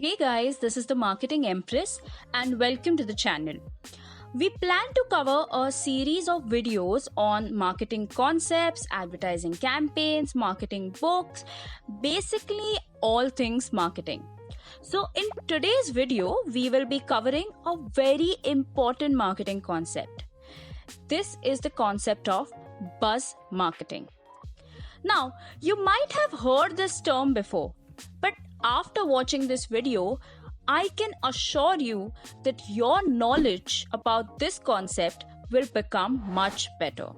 Hey guys, this is the Marketing Empress and welcome to the channel. We plan to cover a series of videos on marketing concepts, advertising campaigns, marketing books, basically all things marketing. So in today's video, we will be covering a very important marketing concept. This is the concept of buzz marketing. Now, you might have heard this term before, but after watching this video, I can assure you that your knowledge about this concept will become much better.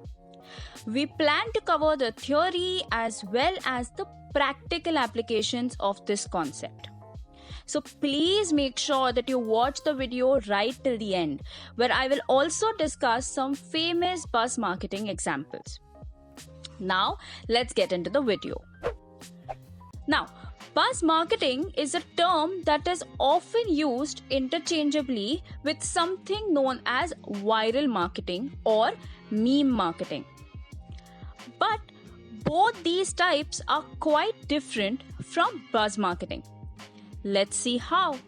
We plan to cover the theory as well as the practical applications of this concept. So please make sure that you watch the video right till the end, where I will also discuss some famous buzz marketing examples. Now, let's get into the video. Now, buzz marketing is a term that is often used interchangeably with something known as viral marketing or meme marketing. But both these types are quite different from buzz marketing. Let's see how.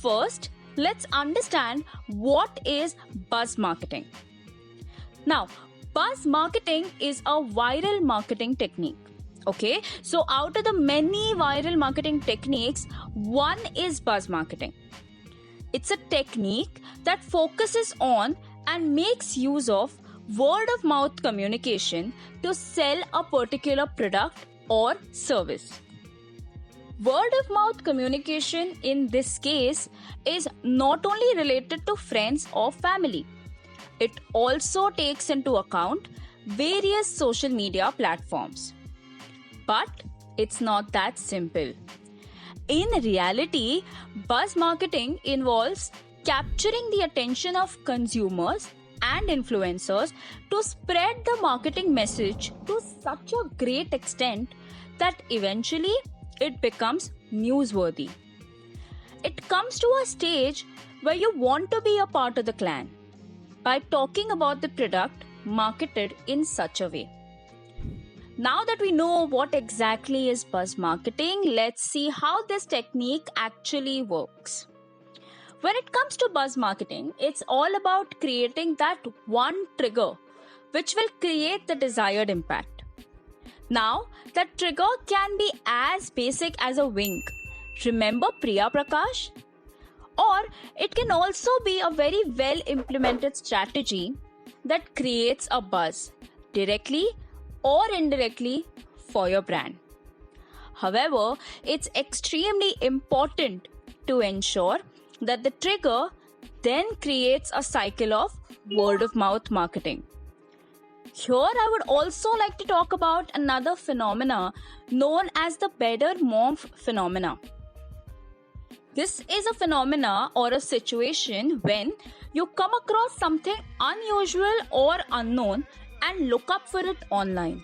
First, let's understand what is buzz marketing. Now, buzz marketing is a viral marketing technique. Okay, so out of the many viral marketing techniques, one is buzz marketing. It's a technique that focuses on and makes use of word of mouth communication to sell a particular product or service. Word of mouth communication in this case is not only related to friends or family. It also takes into account various social media platforms. But it's not that simple. In reality, buzz marketing involves capturing the attention of consumers and influencers to spread the marketing message to such a great extent that eventually it becomes newsworthy. It comes to a stage where you want to be a part of the clan by talking about the product marketed in such a way. Now that we know what exactly is buzz marketing, let's see how this technique actually works. When it comes to buzz marketing, it's all about creating that one trigger which will create the desired impact. Now, that trigger can be as basic as a wink. Remember Priya Prakash? Or it can also be a very well implemented strategy that creates a buzz directly or indirectly for your brand. However, it's extremely important to ensure that the trigger then creates a cycle of word of mouth marketing. Here, I would also like to talk about another phenomena known as the Baader-Meinhof phenomena. This is a phenomena or a situation when you come across something unusual or unknown and look up for it online.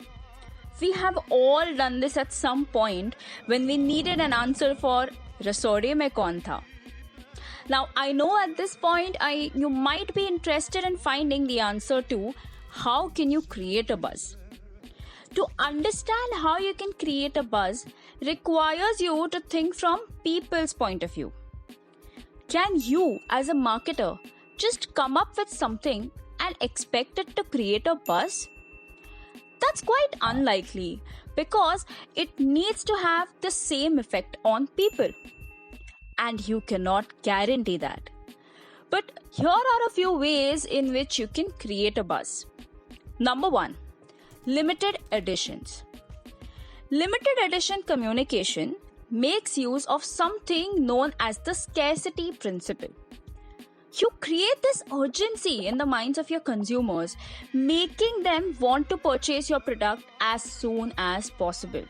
We have all done this at some point when we needed an answer for Rasode mein kaun tha. Now, I know at this point you might be interested in finding the answer to how can you create a buzz. To understand how you can create a buzz requires you to think from people's point of view. Can you, as a marketer, just come up with something and expect it to create a buzz? That's quite unlikely because it needs to have the same effect on people. And you cannot guarantee that. But here are a few ways in which you can create a buzz. Number 1, limited editions. Limited edition communication makes use of something known as the scarcity principle. You create this urgency in the minds of your consumers, making them want to purchase your product as soon as possible.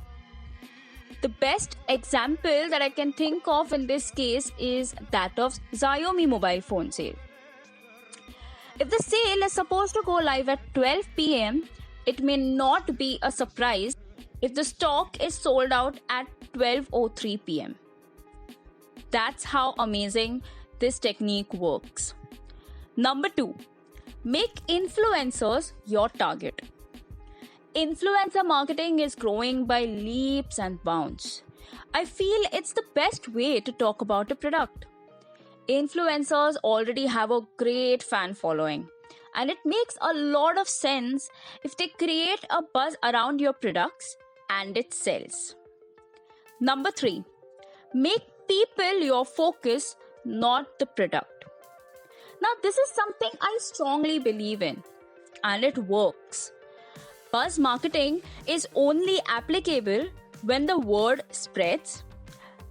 The best example that I can think of in this case is that of Xiaomi mobile phone sale. If the sale is supposed to go live at 12 p.m., it may not be a surprise if the stock is sold out at 12:03 p.m. That's how amazing this technique works. Number 2, make influencers your target. Influencer marketing is growing by leaps and bounds. I feel it's the best way to talk about a product. Influencers already have a great fan following, and it makes a lot of sense if they create a buzz around your products and it sells. Number 3, make people your focus, not the product. Now, this is something I strongly believe in, and it works. Buzz marketing is only applicable when the word spreads,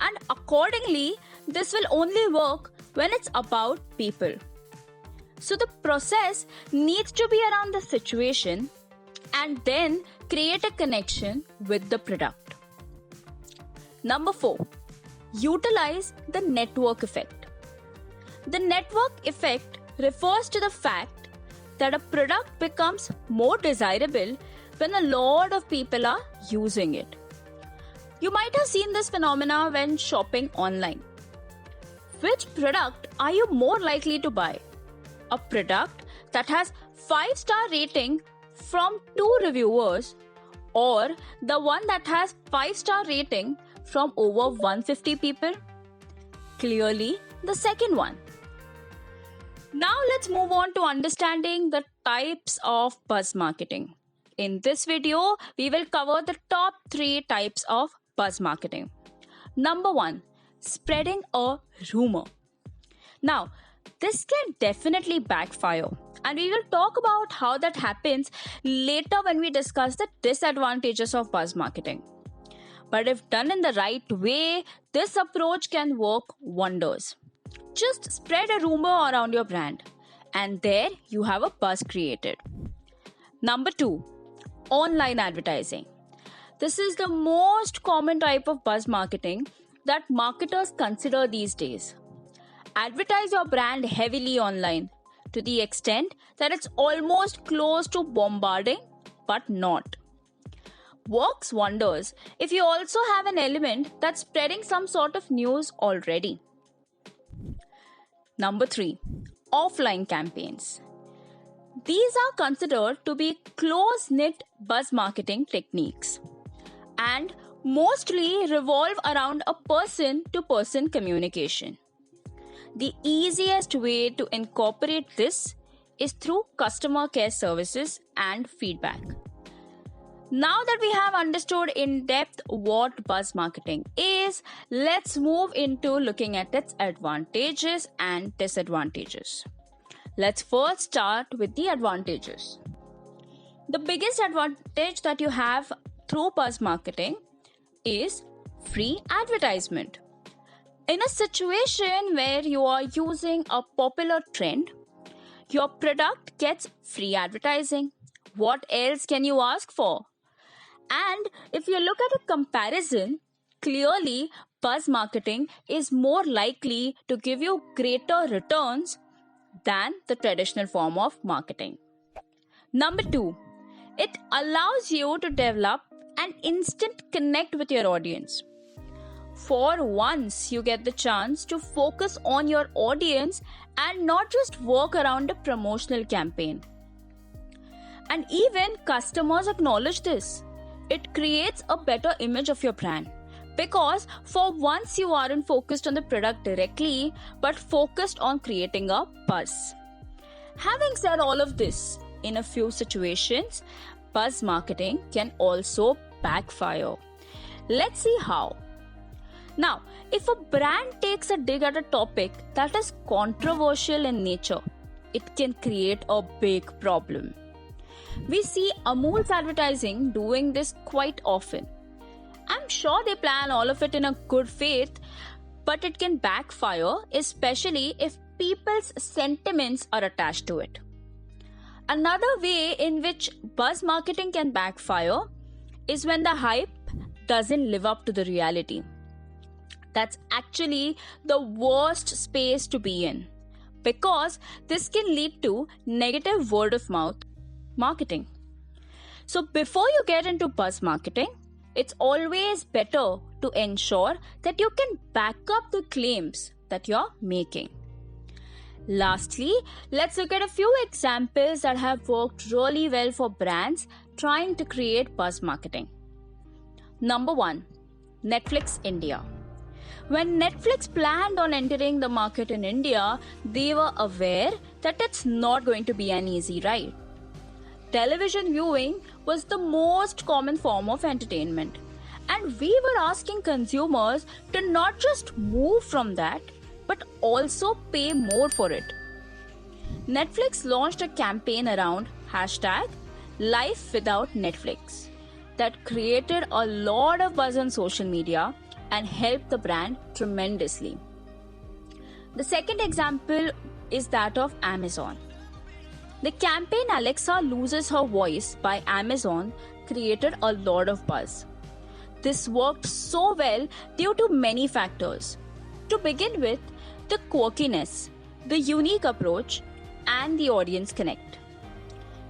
and accordingly, this will only work when it's about people. So the process needs to be around the situation and then create a connection with the product. Number 4, utilize the network effect. The network effect refers to the fact that a product becomes more desirable when a lot of people are using it. You might have seen this phenomena when shopping online. Which product are you more likely to buy? A product that has 5-star rating from 2 reviewers, or the one that has 5-star rating from over 150 people? Clearly, the second one. Now let's move on to understanding the types of buzz marketing. In this video, we will cover the top 3 types of buzz marketing. Number 1, spreading a rumor. Now, this can definitely backfire, and we will talk about how that happens later when we discuss the disadvantages of buzz marketing. But if done in the right way, this approach can work wonders. Just spread a rumor around your brand, and there you have a buzz created. Number 2, online advertising. This is the most common type of buzz marketing that marketers consider these days. Advertise your brand heavily online to the extent that it's almost close to bombarding, but not. Works wonders if you also have an element that's spreading some sort of news already. Number 3, offline campaigns. These are considered to be close-knit buzz marketing techniques and mostly revolve around a person-to-person communication. The easiest way to incorporate this is through customer care services and feedback. Now that we have understood in depth what buzz marketing is, let's move into looking at its advantages and disadvantages. Let's first start with the advantages. The biggest advantage that you have through buzz marketing is free advertisement. In a situation where you are using a popular trend, your product gets free advertising. What else can you ask for? And if you look at a comparison, clearly buzz marketing is more likely to give you greater returns than the traditional form of marketing. Number 2, it allows you to develop an instant connect with your audience. For once, you get the chance to focus on your audience and not just work around a promotional campaign. And even customers acknowledge this. It creates a better image of your brand because for once you aren't focused on the product directly but focused on creating a buzz. Having said all of this, in a few situations, buzz marketing can also backfire. Let's see how. Now, if a brand takes a dig at a topic that is controversial in nature, it can create a big problem. We see Amul's advertising doing this quite often. I'm sure they plan all of it in a good faith, but it can backfire, especially if people's sentiments are attached to it. Another way in which buzz marketing can backfire is when the hype doesn't live up to the reality. That's actually the worst space to be in because this can lead to negative word of mouth marketing. So before you get into buzz marketing, it's always better to ensure that you can back up the claims that you're making. Lastly, let's look at a few examples that have worked really well for brands trying to create buzz marketing. Number 1, Netflix India. When Netflix planned on entering the market in India, they were aware that it's not going to be an easy ride. Television viewing was the most common form of entertainment, and we were asking consumers to not just move from that, but also pay more for it. Netflix launched a campaign around hashtag Life Without Netflix that created a lot of buzz on social media and helped the brand tremendously. The second example is that of Amazon. The campaign Alexa Loses Her Voice by Amazon created a lot of buzz. This worked so well due to many factors. To begin with, the quirkiness, the unique approach, and the audience connect.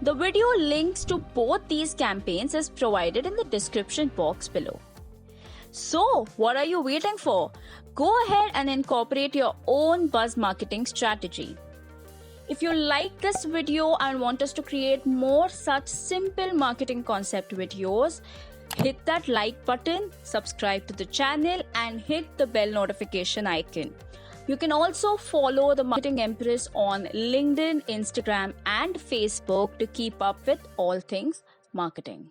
The video links to both these campaigns is provided in the description box below. So, what are you waiting for? Go ahead and incorporate your own buzz marketing strategy. If you like this video and want us to create more such simple marketing concept videos, hit that like button, subscribe to the channel, and hit the bell notification icon. You can also follow the Marketing Empress on LinkedIn, Instagram, and Facebook to keep up with all things marketing.